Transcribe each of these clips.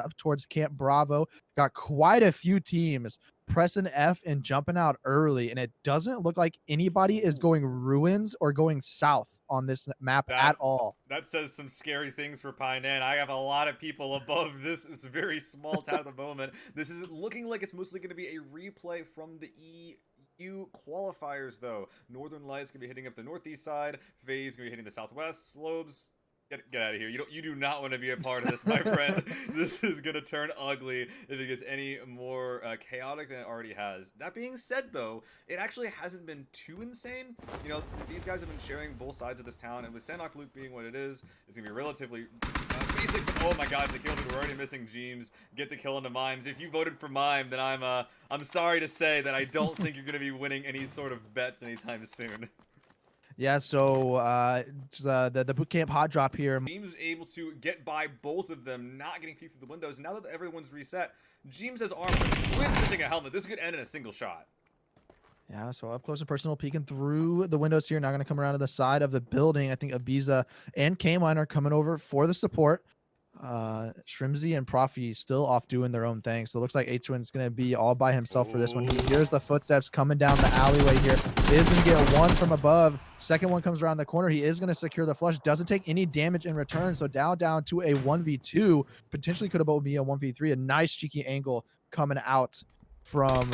up towards Camp Bravo. Got quite a few teams pressing F and jumping out early, and it doesn't look like anybody is going ruins or going south on this map at all. That says some scary things for Painan. I have a lot of people above this very small town at the moment. This is looking like it's mostly going to be a replay from the EU qualifiers, though. Northern Lights going to be hitting up the northeast side. FaZe going to be hitting the southwest slopes. Get out of here. You do not want to be a part of this, my friend. This is going to turn ugly if it gets any more chaotic than it already has. That being said, though, it actually hasn't been too insane. You know, these guys have been sharing both sides of this town, and with Sandhawk Loop being what it is, it's going to be relatively basic. But oh my god, the kill lead, we're already missing Jeems. Get the kill into Mimes. If you voted for Mime, then I'm sorry to say that I don't think you're going to be winning any sort of bets anytime soon. Yeah, so the boot camp hot drop here. Jeems was able to get by both of them, not getting peeked through the windows. Now that everyone's reset, Jeems has armor. Quinn's missing a helmet. This could end in a single shot. Yeah, so up close and personal, peeking through the windows here. Now going to come around to the side of the building. I think Ibiza and K-Mine are coming over for the support. Shrimzy and Profi still off doing their own thing. So it looks like H-Win's going to be all by himself for this one. He hears the footsteps coming down the alleyway here. He is going to get one from above. Second one comes around the corner. He is going to secure the flush. Doesn't take any damage in return. So down to a 1v2. Potentially could have both be a 1v3. A nice cheeky angle coming out from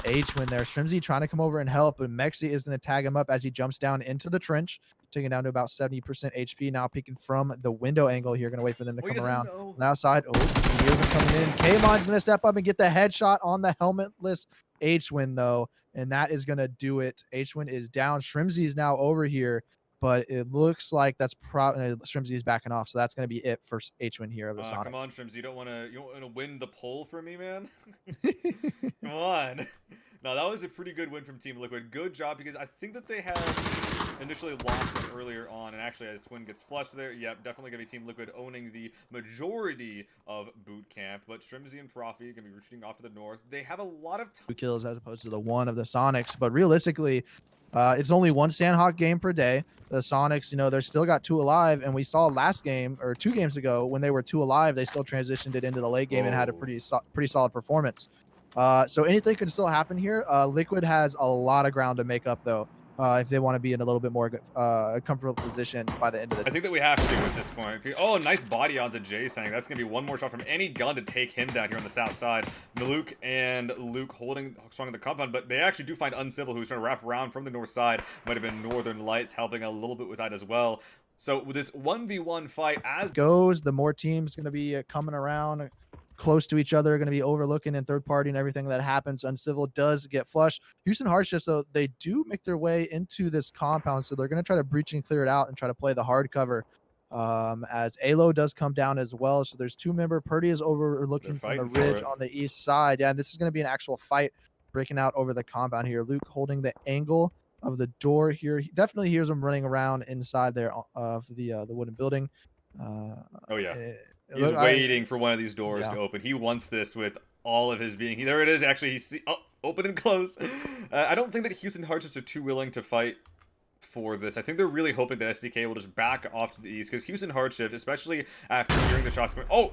H-Win there. Shrimzy trying to come over and help, but Mexi is going to tag him up as he jumps down into the trench, taking down to about 70% HP. Now peeking from the window angle here. Going to wait for them to come around. On the outside. Oh, here's them coming in. K-Mine's going to step up and get the headshot on the helmetless H-Win, though. And that is going to do it. H-Win is down. Shrimzy is now over here, but it looks like that's probably Shrimzy is backing off. So that's going to be it for H-Win here of the Sonics. Come on, Shrimzy. You don't want to win the poll for me, man? Come on. No, that was a pretty good win from Team Liquid. Good job, because I think that they had initially lost one earlier on, and actually as Twin gets flushed there, yep, definitely going to be Team Liquid owning the majority of boot camp. But Shrimzy and Profi going to be retreating off to the north. They have a lot of 2 kills as opposed to the 1 of the Sonics, but realistically, it's only 1 Sandhawk game per day. The Sonics, they're still got 2 alive, and we saw last game or 2 games ago when they were 2 alive, they still transitioned it into the late game and had a pretty solid performance. So anything could still happen here. Liquid has a lot of ground to make up, though, if they want to be in a little bit more comfortable position by the end of the day. I think that we have to at this point. Oh, nice body onto Jay-Sang. That's going to be one more shot from any gun to take him down here on the south side. Maluk and Luke holding strong in the compound, but they actually do find Uncivil, who's trying to wrap around from the north side. Might have been Northern Lights helping a little bit with that as well. So with this 1v1 fight as goes, the more teams going to be coming around close to each other, going to be overlooking and third party and everything that happens. Uncivil does get flushed. Houston Hardships, though, they do make their way into this compound, so they're going to try to breach and clear it out and try to play the hard cover. As Alo does come down as well, so there's 2 member. Purdy is overlooking from the ridge on the east side. Yeah, and this is going to be an actual fight breaking out over the compound here. Luke holding the angle of the door here. He definitely hears him running around inside there of the wooden building. Oh yeah. He's waiting for one of these doors to open. He wants this with all of his being. There it is. Actually, open and close. I don't think that Houston Hardships are too willing to fight for this. I think they're really hoping that SDK will just back off to the east, because Houston Hardships, especially after hearing the shots going, oh,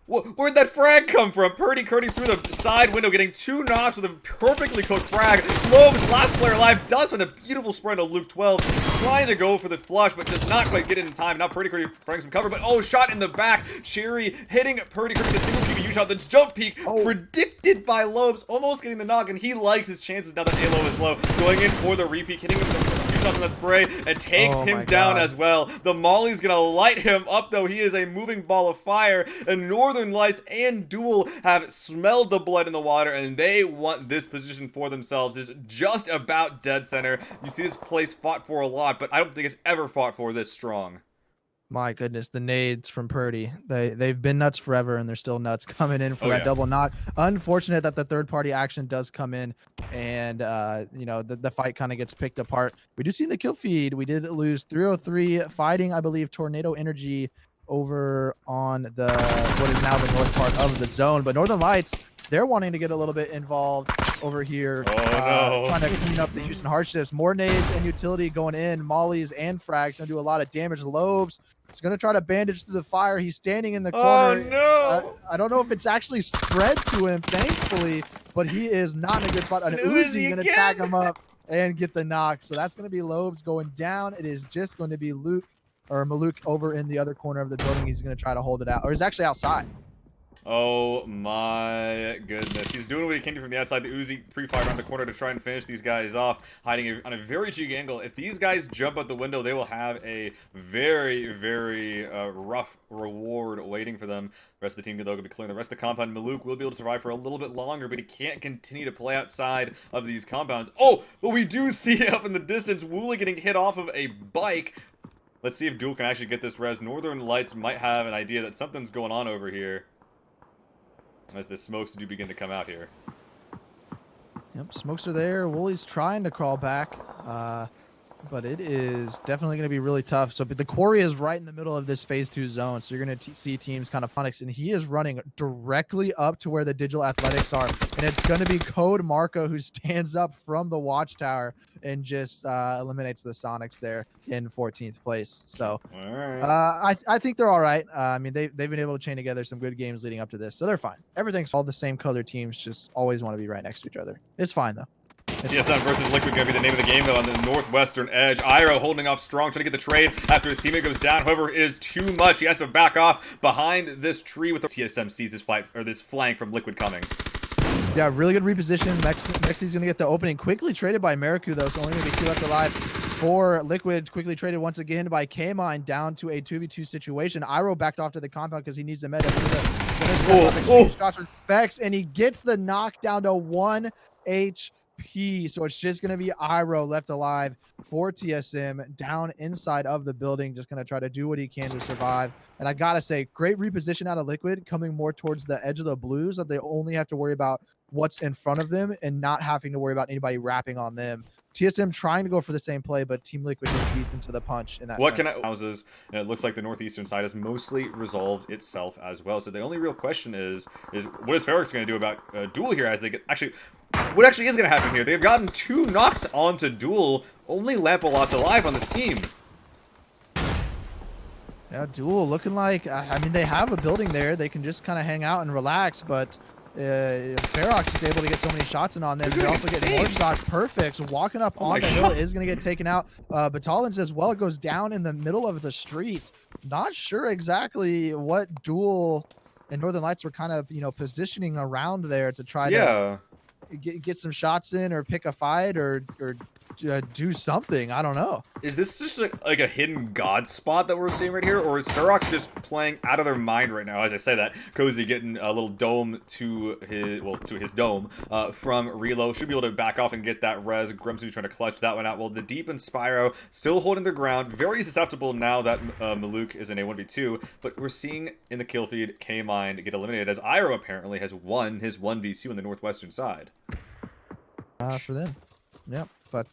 where'd that frag come from? Purdy Curdy through the side window, getting 2 knocks with a perfectly cooked frag. Lobes, last player alive, does find a beautiful spread on Luke 12, trying to go for the flush, but does not quite get it in time. Now Purdy Curdy brings some cover, but oh, shot in the back. Cherry hitting Purdy Curdy with a single PBU shot. The jump peek predicted by Lobes, almost getting the knock, and he likes his chances now that Halo is low. Going in for the repeat, hitting him with a few shots on that spray, and takes him down as well. The Molly's gonna light him up, though. He is a moving ball of fire, and Northern Lights and Duel have smelled the blood in the water, and they want this position for themselves. Is just about dead center. You see this place fought for a lot, but I don't think it's ever fought for this strong. My goodness, the nades from Purdy. They've been nuts forever, and they're still nuts coming in for that double knock. Unfortunate that the third-party action does come in, and the fight kind of gets picked apart. We do see the kill feed. We did lose 303 fighting, I believe, Tornado Energy over on what is now the north part of the zone. But Northern Lights, they're wanting to get a little bit involved over here, no. trying to clean up the Houston hardships. More nades and utility going in, mollies and frags, gonna do a lot of damage. Lobes is gonna try to bandage through the fire. He's standing in the corner. Oh no! I don't know if it's actually spread to him, thankfully, but he is not in a good spot. An Uzi gonna tag him up and get the knock. So that's gonna be Lobes going down. It is just going to be Maluk over in the other corner of the building. He's gonna try to hold it out, or he's actually outside. Oh my goodness. He's doing what he can do from the outside. The Uzi pre-fired around the corner to try and finish these guys off, hiding on a very cheeky angle. If these guys jump out the window, they will have a very, very rough reward waiting for them. The rest of the team, though, going to be clearing the rest of the compound. Maluk will be able to survive for a little bit longer, but he can't continue to play outside of these compounds. Oh, but we do see up in the distance, Wooly getting hit off of a bike. Let's see if Duel can actually get this res. Northern Lights might have an idea that something's going on over here, as the smokes do begin to come out here. Yep, smokes are there. Wooly's trying to crawl back, but it is definitely going to be really tough. So, but the quarry is right in the middle of this phase 2 zone, so you're going to see teams kind of Phonics, and he is running directly up to where the Digital Athletics are, and it's going to be Code Marco who stands up from the watchtower and just eliminates the Sonics there in 14th place. So I think they're all right. I mean, they've been able to chain together some good games leading up to this, so they're fine. Everything's all the same color teams, just always want to be right next to each other. It's fine, though. CSM versus Liquid going to be the name of the game, though, on the northwestern edge. Iroh holding off strong, trying to get the trade after his teammate goes down. However, it is too much. He has to back off behind this tree with the TSM sees this flank from Liquid coming. Yeah, really good reposition. Mexi's going to get the opening. Quickly traded by Mariku, though, so only going to be 2 left alive for Liquid. Quickly traded once again by K-Mine down to a 2v2 situation. Iroh backed off to the compound because he needs the meta. Shots with Vex, and he gets the knock down to 1 HP. So it's just going to be Iroh left alive for TSM down inside of the building, just going to try to do what he can to survive. And I got to say, great reposition out of Liquid, coming more towards the edge of the blues, that they only have to worry about what's in front of them and not having to worry about anybody rapping on them. TSM trying to go for the same play, but Team Liquid just beat them to the punch in that houses, and it looks like the northeastern side has mostly resolved itself as well. So the only real question is what is Ferox going to do about Duel here, as they get what actually is going to happen here? They've gotten 2 knocks onto Duel. Only Lampolot's alive on this team. Yeah, Duel looking like, I mean, they have a building there. They can just kind of hang out and relax, but Ferox is able to get so many shots in on them. They're also getting more shots. Perfect. So walking up on the hill is going to get taken out. Batalin says, well, it goes down in the middle of the street. Not sure exactly what Duel and Northern Lights were kind of, positioning around there to try to get some shots in or pick a fight or do something. I don't know. Is this just like a hidden god spot that we're seeing right here, or is Ferox just playing out of their mind right now? As I say that, Cozy getting a little dome to his dome from Relo. Should be able to back off and get that res. Grumsby trying to clutch that one out. Well, the Deep and Spyro still holding their ground. Very susceptible now that Maluk is in a 1v2, but we're seeing in the kill feed K-Mind get eliminated, as Iroh apparently has won his 1v2 on the northwestern side. For them. Yep. But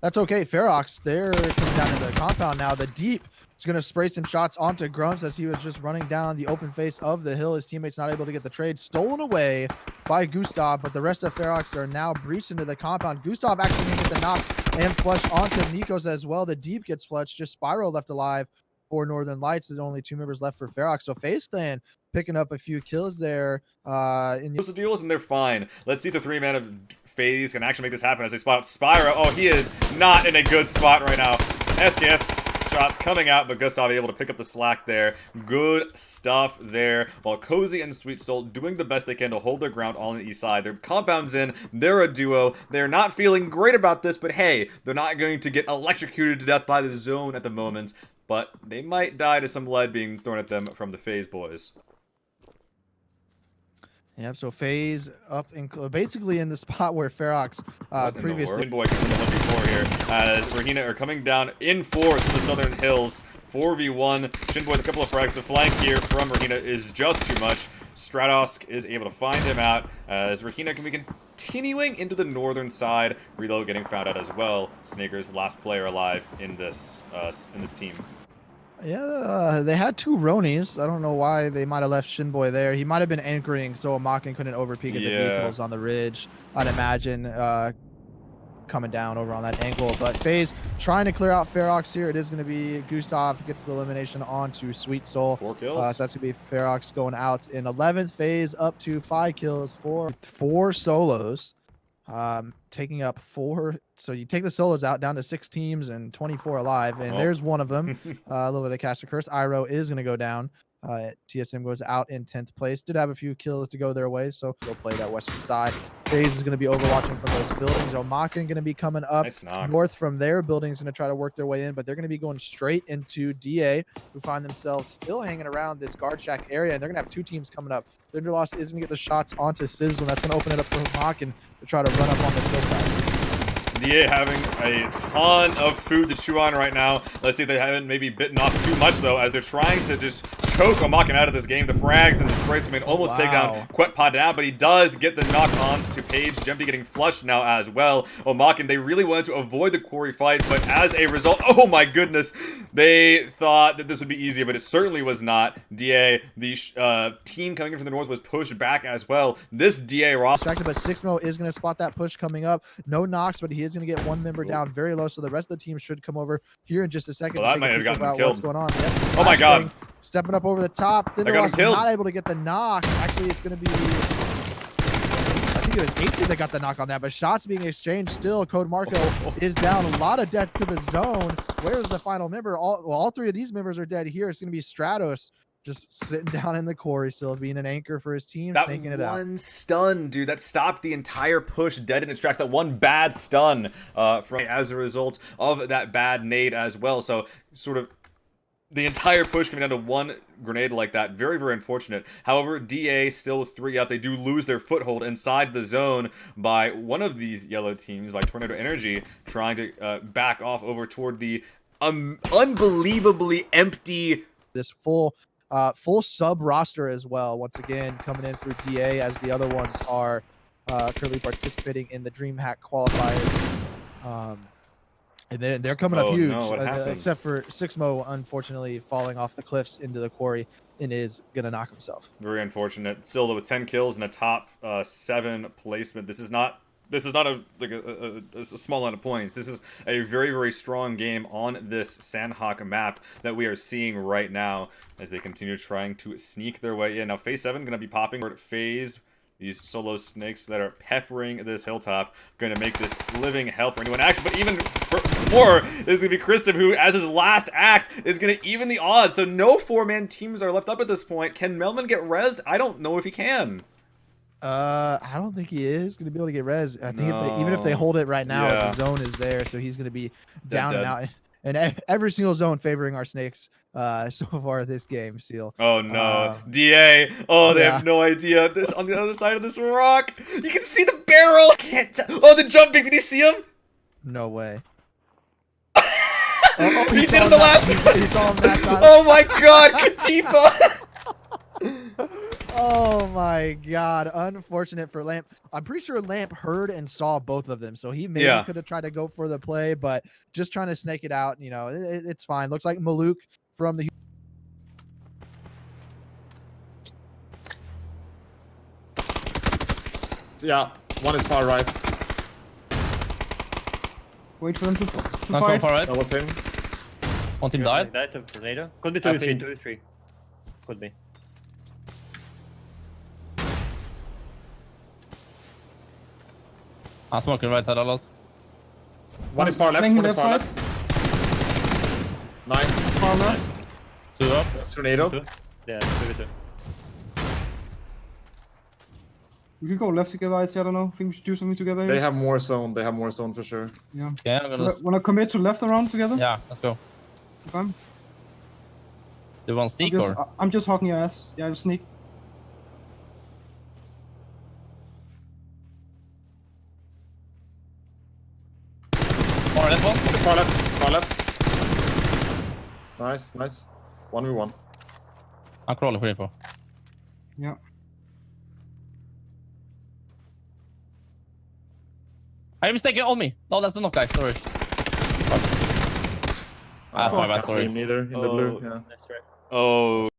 that's okay. Ferox, they're coming down into the compound now. The Deep is going to spray some shots onto Grumps as he was just running down the open face of the hill. His teammates not able to get the trade. Stolen away by Gustav, but the rest of Ferox are now breached into the compound. Gustav actually going to get the knock and flush onto Nikos as well. The Deep gets flushed. Just Spyro left alive for Northern Lights. There's only 2 members left for Ferox. So FaZe Clan picking up a few kills there. What's the deal with them? They're fine. Let's see if the 3-man of FaZe can actually make this happen as they spot out Spyro. Oh, he is not in a good spot right now. SKS shots coming out, but Gustav able to pick up the slack there. Good stuff there. While Cozy and Sweet Soul doing the best they can to hold their ground on the east side. Their compound's in. They're a duo. They're not feeling great about this, but hey, they're not going to get electrocuted to death by the zone at the moment. But they might die to some lead being thrown at them from the FaZe boys. Yep, so FaZe up in basically in the spot where Ferox previously. Boy coming to 1v4 here as Rahina are coming down in force from the southern hills. 4v1. Shinboy with a couple of frags. The flank here from Rahina is just too much. Stratosk is able to find him out as Rahina can be continuing into the northern side. Reload getting found out as well. Snaker's last player alive in this team. Yeah, they had two Ronis. I don't know why they might have left Shinboy there. He might have been anchoring so Amaken couldn't overpeak at the vehicles on the ridge. I'd imagine coming down over on that angle. But FaZe trying to clear out Ferox here. It is going to be Gustav gets the elimination onto Sweet Soul. 4 kills. So that's going to be Ferox going out in 11th. FaZe up to 5 kills for 4 solos. Taking up 4. So you take the solos out down to 6 teams and 24 alive. And there's one of them. A little bit of Cash to Curse. Iro is going to go down. TSM goes out in 10th place. Did have a few kills to go their way, so they'll play that western side. FaZe is going to be overwatching from those buildings. Omaken going to be coming up north from their buildings, going to try to work their way in, but they're going to be going straight into DA, who find themselves still hanging around this guard shack area, and they're going to have 2 teams coming up. Thunderlost is going to get the shots onto Sizzle, and that's going to open it up for Omaken to try to run up on this hillside. DA having a ton of food to chew on right now. Let's see if they haven't maybe bitten off too much, though, as they're trying to just choke Omaken out of this game. The frags and the sprays can almost take down Quetpod now, but he does get the knock on to Page. Jempty getting flushed now as well. Omaken, they really wanted to avoid the quarry fight, but as a result, oh my goodness, they thought that this would be easier, but it certainly was not. DA, the team coming in from the north, was pushed back as well. This DA roster, but Sixmo is going to spot that push coming up. No knocks, but he is going to get one member down very low, so the rest of the team should come over here in just a second. Well, that might have gotten him killed. What's going on? Yep. Oh my god. Stepping up over the top. Thunderlost not able to get the knock. Actually, it's going to be... I think it was 18 that got the knock on that, but shots being exchanged still. Code Marco is down. A lot of death to the zone. Where's the final member? All 3 of these members are dead here. It's going to be Stratos just sitting down in the quarry still, being an anchor for his team, snaking it out. That one stun, dude, that stopped the entire push dead in its tracks. That one bad stun as a result of that bad nade as well. So sort of the entire push coming down to one grenade like that. Very, very unfortunate. However, DA still with 3 up. They do lose their foothold inside the zone by one of these yellow teams, by Tornado Energy, trying to back off over toward the unbelievably empty... This full sub roster as well, once again coming in for DA, as the other ones are currently participating in the DreamHack qualifiers, and then they're coming up huge, except for Sixmo unfortunately falling off the cliffs into the quarry and is gonna knock himself. Very unfortunate. Still with 10 kills and a top 7 placement. This is not a small amount of points. This is a very, very strong game on this Sandhawk map that we are seeing right now as they continue trying to sneak their way in. Now, Phase 7 going to be popping for Phase. These solo snakes that are peppering this hilltop, going to make this living hell for anyone. Actually, but even more is going to be Christoph, who, as his last act, is going to even the odds. So no 4-man teams are left up at this point. Can Melman get res? I don't know if he can. I don't think he is going to be able to get res. I think even if they hold it right now, the zone is there, so he's going to be down and out. And every single zone favoring our snakes so far this game, Seal. Oh no, DA. Oh, they have no idea. This on the other side of this rock. You can see the barrel. Oh, the jumping. Did you see him? No way. He did it the last one. He saw him that time. Oh my god, Katifa. Oh my god, unfortunate for Lamp. I'm pretty sure Lamp heard and saw both of them, so he maybe could have tried to go for the play, but just trying to snake it out, you know, it's fine. Looks like Maluk from the... Yeah, one is far right. Wait for them to fight. Far right. That was him. One team died. Tornado. Could be 2v3. Could be. I'm smoking right side a lot. One is far left, one is far left. Nice. Far left. 2 up. That's Tornado. Yeah, 2v2. We could go left together, I don't know. I think we should do something together here. They have more zone. They have more zone for sure. Yeah. Yeah, I'm gonna... Wanna commit to left around together? Yeah, let's go. Okay. Do you want sneak or? I'm just hawking your ass. Yeah, just sneak. Far left one. One is far left. Far left. Nice, nice. 1v1. I'm crawling for info. Yeah. Are you mistaken on me? No, that's the knock guy. Sorry. That's my bad, Can't see sorry. him neither in the blue. Yeah. That's right. Oh.